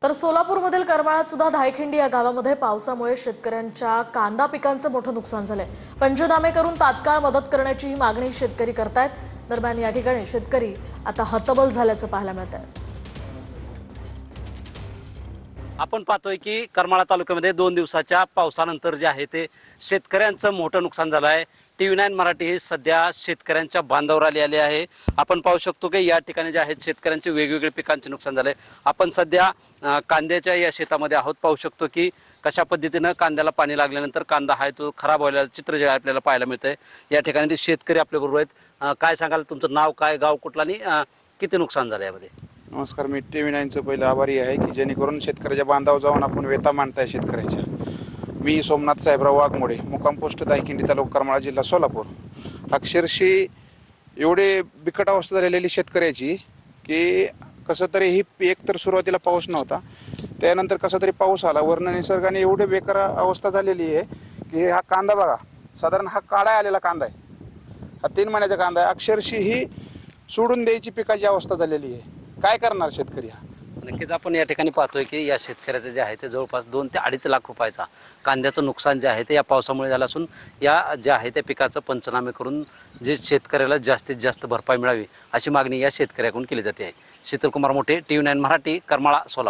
तर सोलापूरमधील करमाळ्यात सुद्धा धायखिंडी या गावामध्ये पावसामुळे शेतकऱ्यांच्या कांदा पिकांचं मोठं नुकसान झालंय। पंचनामे करून तात्काळ मदत करण्याची मागणी शेतकरी करतायत। दरम्यान या ठिकाणी शेतकरी आता हतबल झाल्याचं पाहायला मिळतंय। आपण पाहतोय की करमाळा तालुक्यामध्ये 2 दिवसाच्या पावसानंतर जे आहे ते शेतकऱ्यांचं मोठं नुकसान झालं आहे। TV9 मराठी ही सध्या शेतकऱ्यांच्या बांधावर आली आहे। आपण पाहू शकतो की या ठिकाणी जे आहेत शेतकऱ्यांचे वेगवेगळे पिकांचे नुकसान झाले। आपण सध्या कांद्याच्या या शेतामध्ये आहोत। पाहू शकतो की कशा पद्धतीने कांद्याला पाणी लागल्यानंतर कांदा आहे तो खराब व्हायला चित्र जे आपल्याला पाहायला मिळतंय। या ठिकाणी ते शेतकरी आपल्या बरोबर आहेत। काय सांगाल, तुमचं नाव काय, गाव कुठला आणि किती नुकसान झालं यामध्ये? नमस्कार, मी TV9चं पहिलं आभारी आहे की जेणेकरून शेतकऱ्याच्या बांधावर जाऊन आपण व्यथा मांडताय शेतकऱ्याच्या। मी सोमनाथ साहेबराव वाघमोडे, मुक्काम पोस्ट धायखिंडी, तालुका करमाळा, जिल्हा सोलापूर। अक्षरशः एवढे बिकट अवस्था झालेली शेतकऱ्याची की कसं तरी ही एक तर सुरुवातीला पाऊस नव्हता, त्यानंतर कसा तरी पाऊस आला, वर्ण निसर्गाने एवढे बेकार अवस्था झालेली आहे की हा कांदा बघा, साधारण हा काढा आलेला कांदा आहे, हा 3 महिन्याचा कांदा आहे। अक्षरशः ही सोडून द्यायची पिकाची अवस्था झालेली आहे। काय करणार शेतकरी हा? नक्कीच आपण या ठिकाणी पाहतोय की या शेतकऱ्याचं जे आहे ते जवळपास 2 ते 2.5 लाख रुपयाचा कांद्याचं नुकसान जे आहे ते या पावसामुळे झालं असून या जे आहे त्या पिकाचं पंचनामे करून जे शेतकऱ्याला जास्तीत जास्त भरपाई मिळावी अशी मागणी या शेतकऱ्याकडून केली जाते आहे। शीतल कुमार मोठे, TV9 मराठी, करमाळा, सोलापूर।